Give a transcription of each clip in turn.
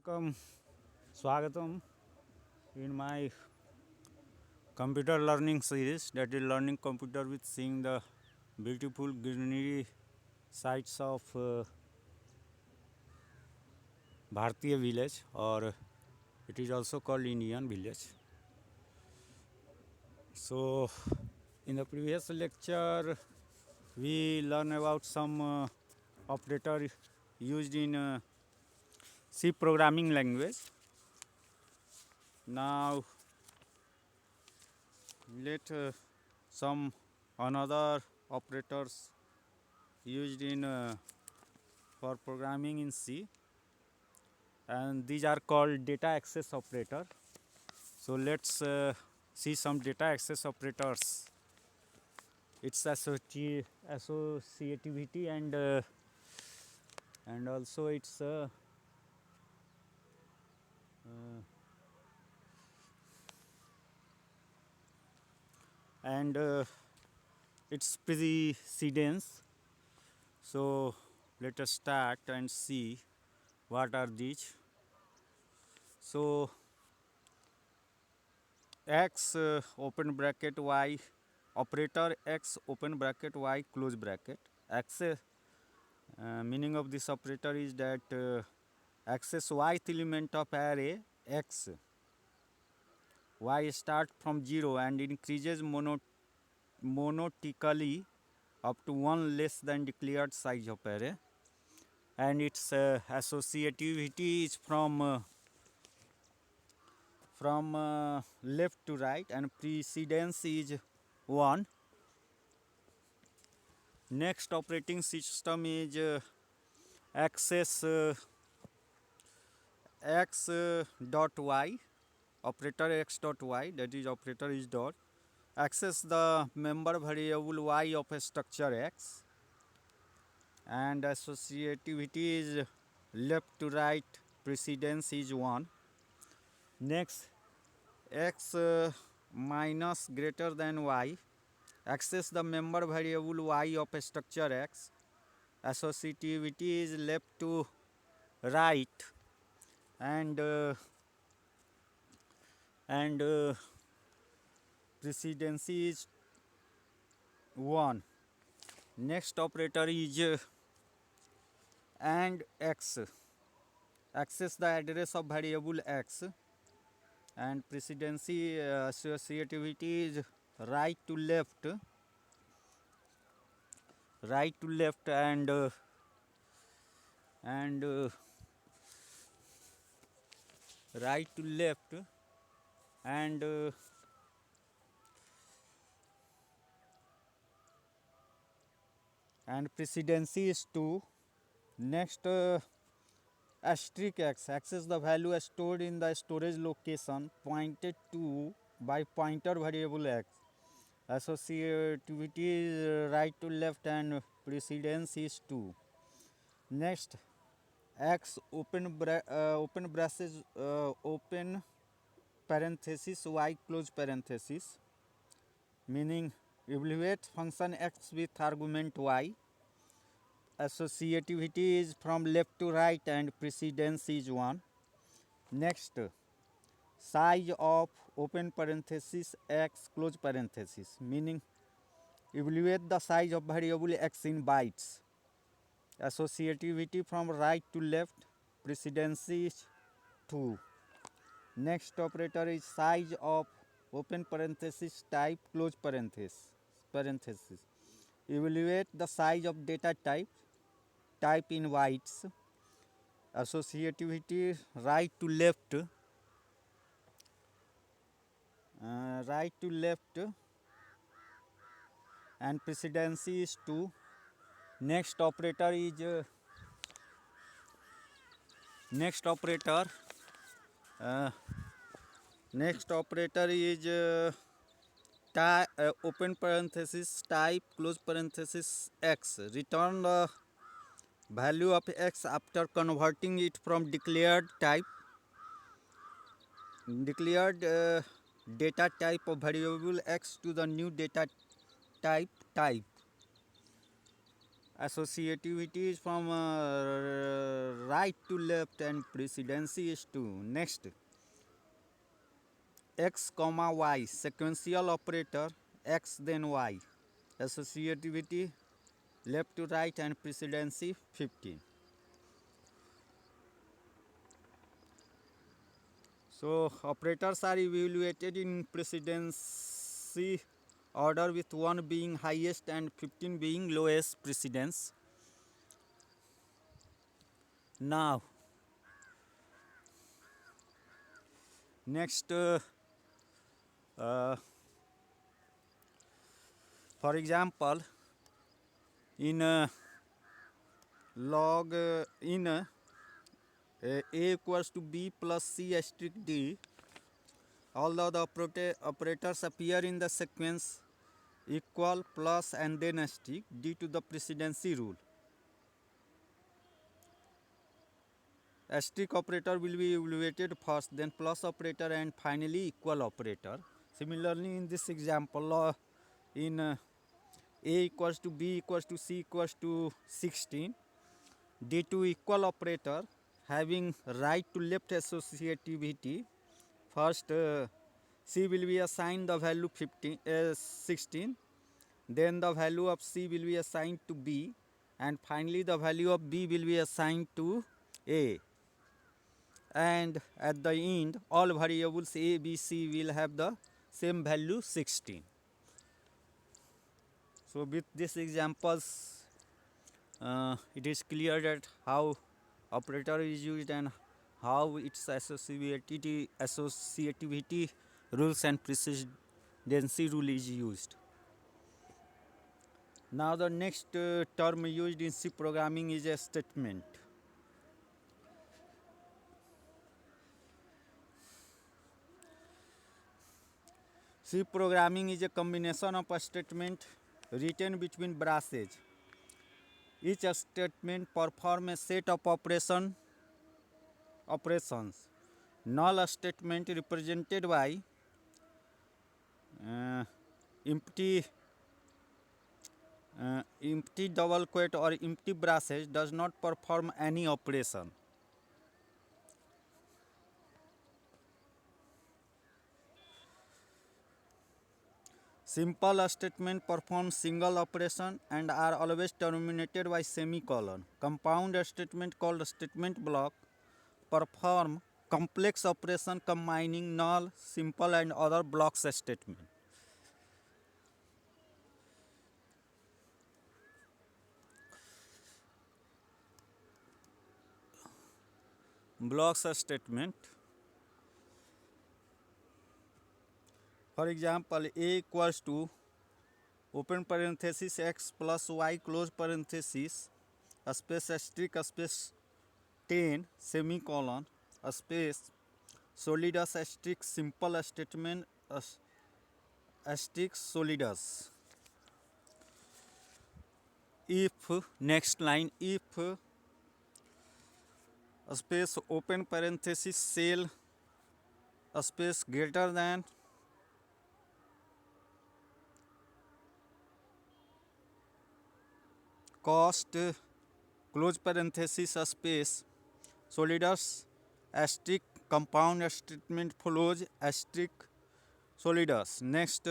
Welcome, Swagatam in my computer learning series, that is learning computer with seeing the beautiful greenery sites of Bharatiya village, or it is also called Indian village. So in the previous lecture we learn about some operator used in C programming language. Now let some another operators used in for programming in C, and these are called data access operator. So let's see some data access operators, its associativity and also its and its precedence. So let us start and see what are these. So x open bracket y operator x open bracket y close bracket. Access meaning of this operator is that access yth element of array x, y start from 0 and increases monotonically up to 1 less than declared size of array, and its associativity is from left to right, and precedence is 1. Next operating system is access x dot y, operator x dot y, that is operator is dot access the member variable y of a structure x, and associativity is left to right, precedence is 1. Next, x minus greater than y access the member variable y of a structure x, associativity is left to right, and precedence is 1. Next operator is and x, access the address of variable x, and precedency associativity is right to left, and right to left, and precedency is 2. Next, asterisk x, access the value stored in the storage location pointed to by pointer variable x, associativity is right to left, and precedence is 2. Next, x open braces open parenthesis y close parenthesis, meaning evaluate function x with argument y, associativity is from left to right, and precedence is 1. Next, size of open parenthesis x close parenthesis, meaning evaluate the size of variable x in bytes, associativity from right to left, precedence is 2. Next operator is size of open parenthesis type close parenthesis. Evaluate the size of data type in bytes, associativity right to left, and precedence is 2. Next operator is open parenthesis type close parenthesis x, return the value of x after converting it from declared data type of variable x to the new data type, Associativity is from right to left and precedency is 2. Next, x comma y, sequential operator, x then y. Associativity left to right and precedency 15. So operators are evaluated in precedency order, with 1 being highest and 15 being lowest precedence. Now next, for example, in log in a equals to b plus c asterisk d, although the operators appear in the sequence equal, plus and then asterisk due to the precedency rule. Asterisk operator will be evaluated first, then plus operator, and finally equal operator. Similarly, in this example, in a equals to b equals to c equals to 16, due to equal operator having right to left associativity, first c will be assigned the value 16, then the value of c will be assigned to b, and finally the value of b will be assigned to a, and at the end all variables a, b, c will have the same value 16. So with these examples, it is clear that how operator is used and how its associativity rules and precedency rule is used. Now the next term used in C programming is a statement. C programming is a combination of a statement written between braces. Each statement performs a set of operations. Null statement represented by empty double quote or empty braces does not perform any operation. Simple statement perform single operation and are always terminated by semicolon. Compound statement called statement block perform complex operation combining null, simple and other blocks statement. Blocks statement. For example, a equals to open parenthesis x plus y close parenthesis space asterisk space 10 semicolon space solidus asterisk simple statement asterisk solidus. If next line, if space open parenthesis cell space greater than cost close parenthesis space solidus asterisk compound statement follows asterisk solidus. Next,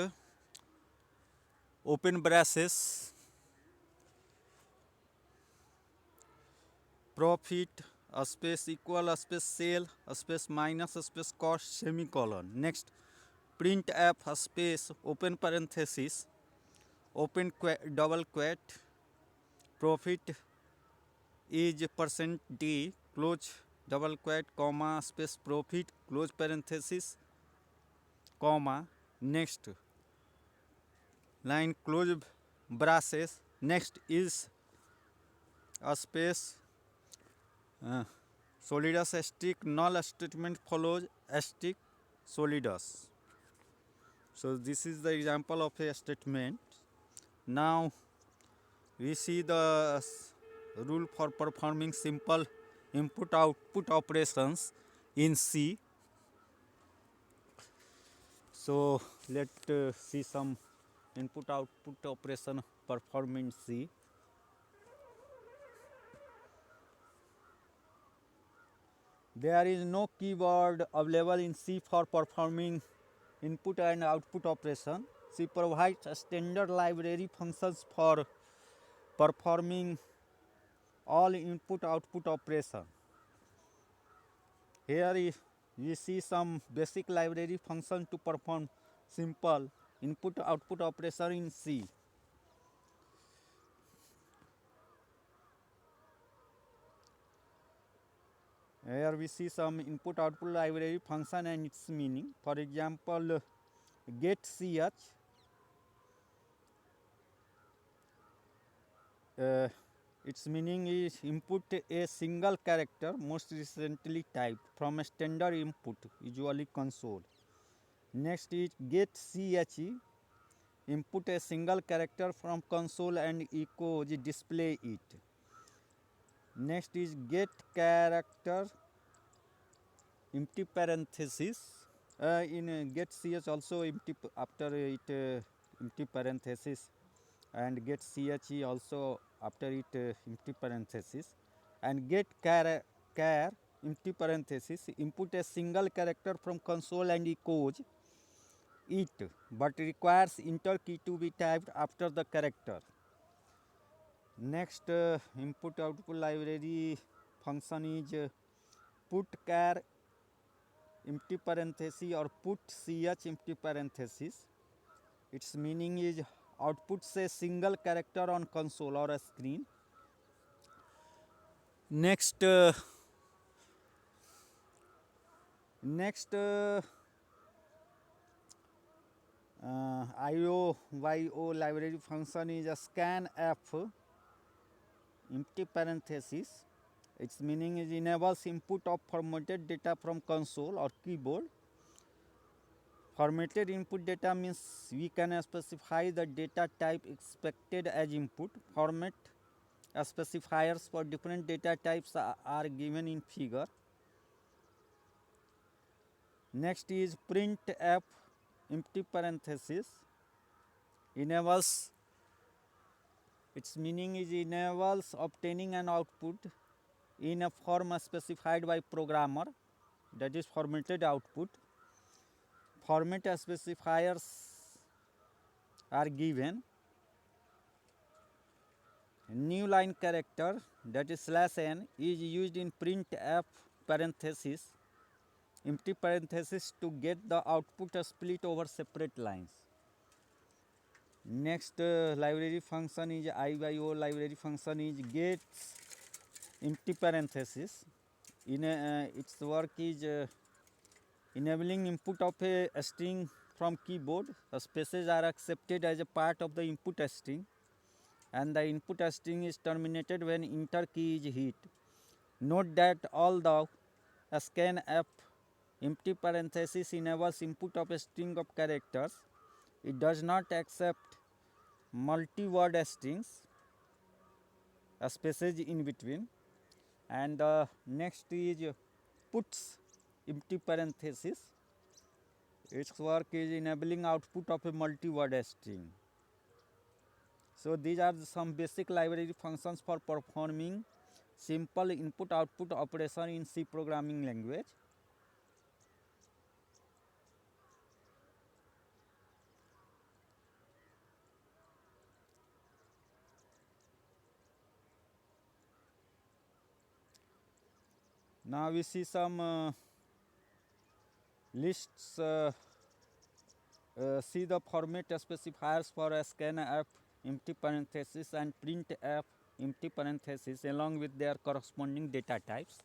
open braces profit space equal space sale space minus space cost semicolon. Next, print f space open parenthesis open double quote profit is percent d close double quote comma space profit close parenthesis comma. Next line close braces. Next is a space solidus asterisk null statement follows asterisk solidus. So this is the example of a statement. Now we see the rule for performing simple input output operations in C. So let's see some input output operation performed in C. There is no keyboard available in C for performing input and output operation. C provides standard library functions for performing all input output operation. Here we see some basic library function to perform simple input output operation in C. Here we see some input output library function and its meaning. For example, get ch, its meaning is input a single character most recently typed from a standard input, usually console. Next is get che, input a single character from console and echo display it. Next is get character empty parenthesis. In get ch also empty after it empty parenthesis, and get che also after it empty parenthesis, and get char empty parenthesis input a single character from console and echoes it, but requires enter key to be typed after the character. Next input output library function is put char empty parenthesis or put ch empty parenthesis. Its meaning is outputs a single character on console or a screen. Next IOYO library function is a scanf empty parenthesis. Its meaning is enables input of formatted data from console or keyboard. Formatted input data means we can specify the data type expected as input. Format specifiers for different data types are given in figure. Next is printf empty parenthesis. Enables, its meaning is enables obtaining an output in a form specified by programmer, that is formatted output. Format specifiers are given. New line character, that is /n, is used in printf parenthesis empty parenthesis to get the output split over separate lines. Next library function is IYO library function is gets empty parenthesis. Its work is enabling input of a string from keyboard. Spaces are accepted as a part of the input string, and the input string is terminated when enter key is hit. Note that although scanf empty parenthesis enables input of a string of characters, it does not accept multi-word strings, spaces in between. And next is puts empty parenthesis. Its work is enabling output of a multi-word string. So these are some basic library functions for performing simple input output operation in C programming language. Now we see some lists. See the format specifiers for scanf empty parenthesis and printf empty parenthesis along with their corresponding data types.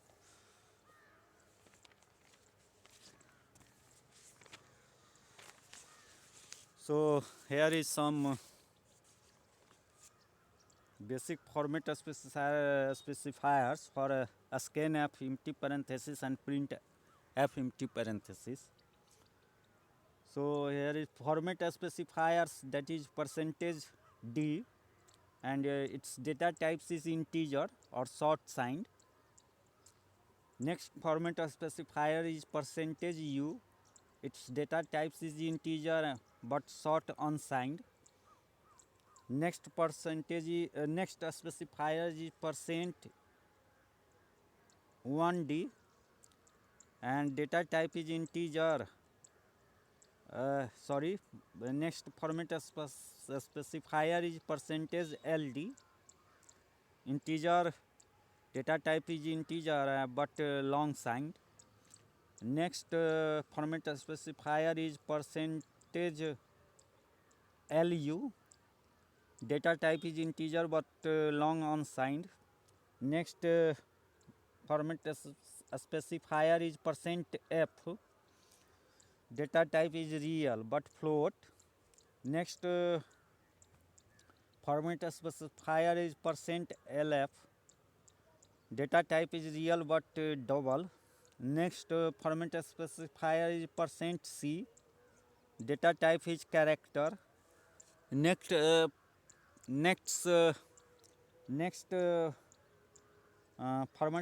So here is some basic format specifiers for scanf empty parenthesis and printf empty parenthesis. So here is format specifiers, that is %d, and its data types is integer or short signed. Next format specifier is %u. Its data types is integer but short unsigned. Next next specifier is %1d. and data type is integer. The next format specifier is percentage LD. Integer data type is integer but long signed. Next format specifier is percentage LU. Data type is integer but long unsigned. Next format specifier is %f. Data type is real but float. Next format specifier is %lf. Data type is real but double. Next format specifier is %c. Data type is character. Next format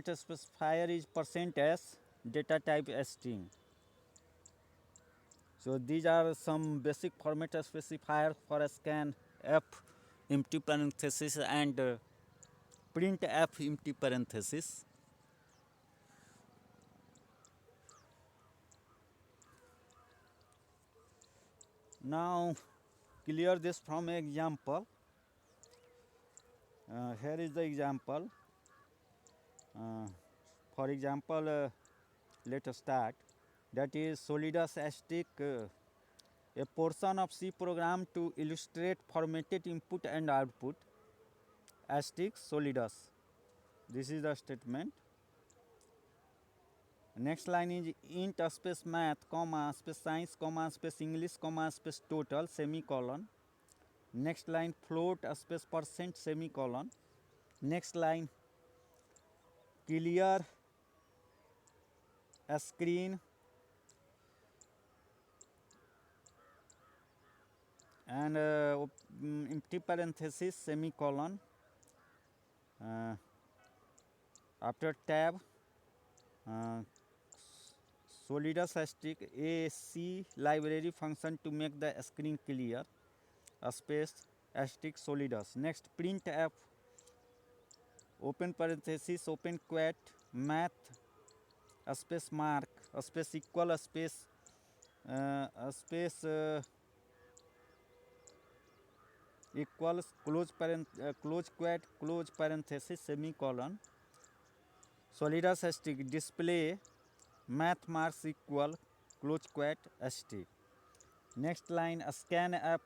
specifier is %s. Data type string. So these are some basic format specifiers for a scan f empty parenthesis and print f empty parenthesis. Now clear this from example. Here is the example. For example, let us start. That is Solidus asterisk a portion of C program to illustrate formatted input and output asterisk Solidus. This is the statement. Next line is int space math comma space science comma space English comma space total semicolon. Next line float space % semicolon. Next line clear a screen and empty parenthesis semicolon. After tab Solidus asterisk a C library function to make the screen clear a space asterisk Solidus. Next printf open parenthesis open quote math a space mark a space equal a space equals close quote close parenthesis semicolon. Solidus asterisk display math marks equal close quote asterisk. Next line scan f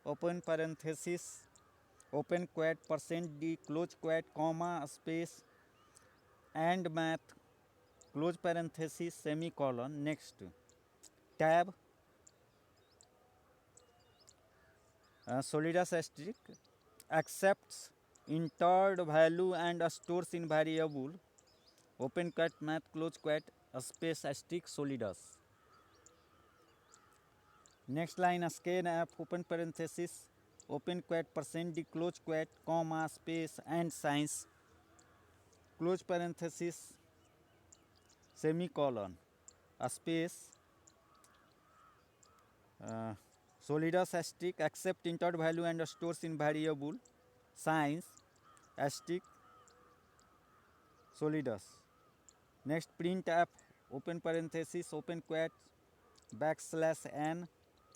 open parenthesis open quote %d close quote comma space and math close parenthesis semicolon. Next tab Solidus asterisk accepts entered value and stores in variable open quote math close quote space asterisk Solidus. Next line scan f open parenthesis open quote %d close quote comma space and science close parenthesis semicolon a space Solidus asterisk accept entered value and stores in variable science asterisk Solidus. Next printf open parenthesis open quote \n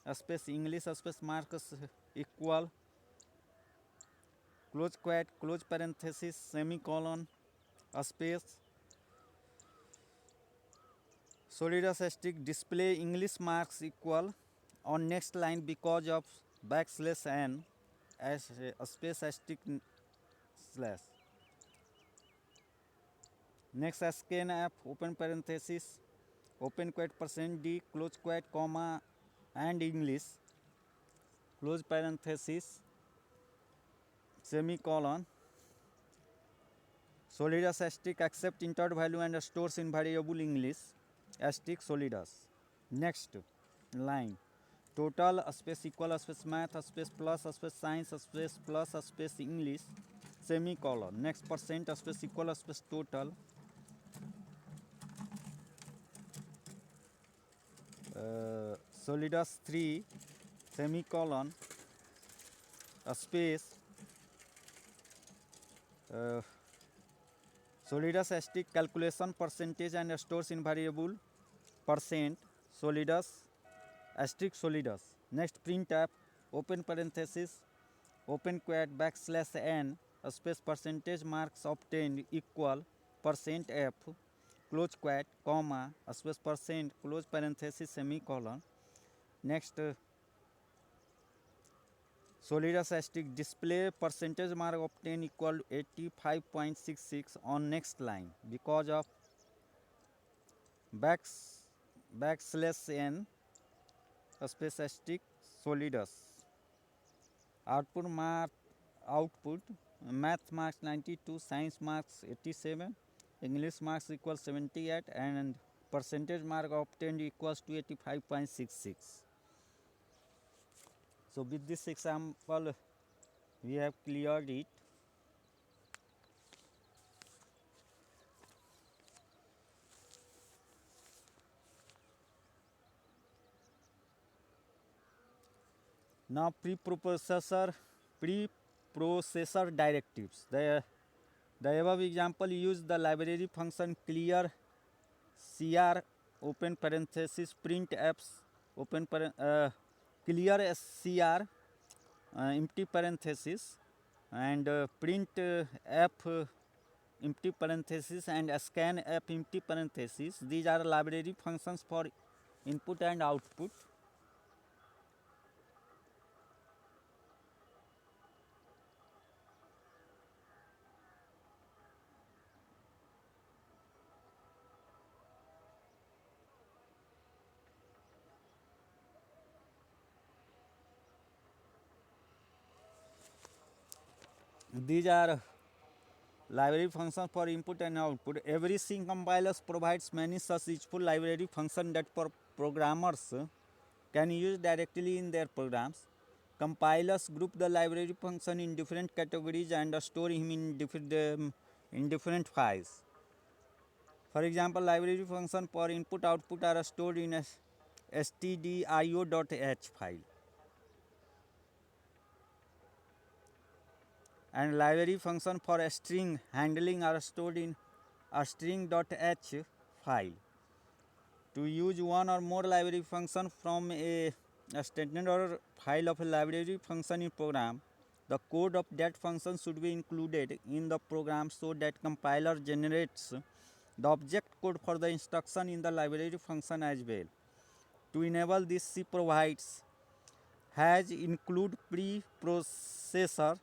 a space English a space marks equal close quote close parenthesis semicolon a space Solidus asterisk display English marks equal on next line because of \n as a space asterisk slash. Next scan f open parenthesis open quote %d close quote comma and English close parenthesis semicolon Solidus asterisk accept entered value and stores in variable English asterisk Solidus. Next line total a space equal a space math a space plus a space science a space plus a space English semicolon. Next % a space equal a space total Solidus 3 semicolon a space Solidus asterisk calculation percentage and stores in variable percent solidus asterisk solidus. Next printf open parenthesis open quote backslash n space percentage marks obtained equal percent f close quote comma space percent close parenthesis semicolon. Next solidus asterisk display percentage mark obtained equal 85.66 on next line because of backslash n space asterisk solidus. Output math marks 92, science marks 87, English marks equal 78, and percentage mark obtained equals to 85.66. So with this example we have cleared it. Now preprocessor directives. The above example use the library function clear cr open parenthesis print f's open clear scr empty parenthesis and print f empty parenthesis and scan f empty parenthesis. These are library functions for input and output. These are library functions for input and output. Every C compiler provides many such useful library functions that programmers can use directly in their programs. Compilers group the library function in different categories and store him in different files. For example, library function for input output are stored in a stdio.h file. And library function for a string handling are stored in a string.h file. To use one or more library function from a standard file of a library function in program, the code of that function should be included in the program so that compiler generates the object code for the instruction in the library function as well. To enable this, C provides has include preprocessor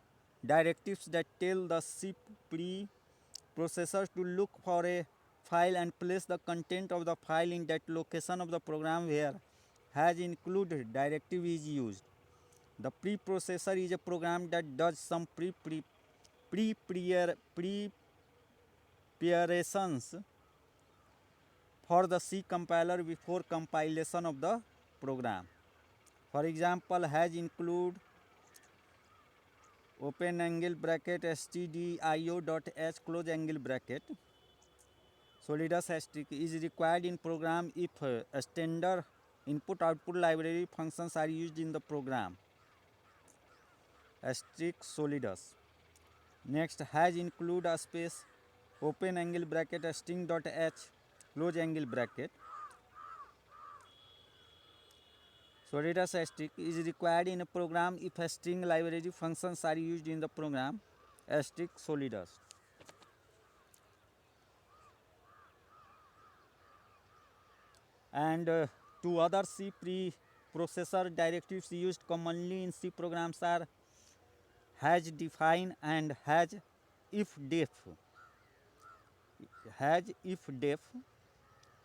directives that tell the C preprocessor to look for a file and place the content of the file in that location of the program where has include directive is used. The preprocessor is a program that does some preparations for the C compiler before compilation of the program. For example, has include open angle bracket stdio.h close angle bracket solidus asterisk is required in program if a standard input output library functions are used in the program asterisk solidus. Next, has include a space open angle bracket string.h close angle bracket solidus asterisk is required in a program if a string library functions are used in the program asterisk solidus. And two other C preprocessor directives used commonly in C programs are has define and has if def. Has if def.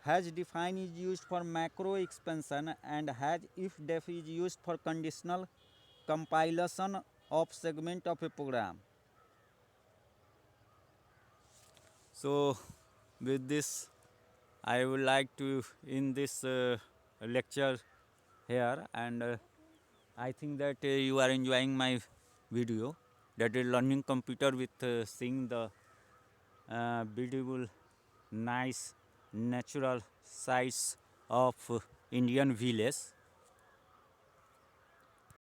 Has define is used for macro expansion and has if def is used for conditional compilation of segment of a program. So with this I would like to end this lecture here, and I think that you are enjoying my video, that is learning computer with seeing the beautiful nice natural sights of Indian village.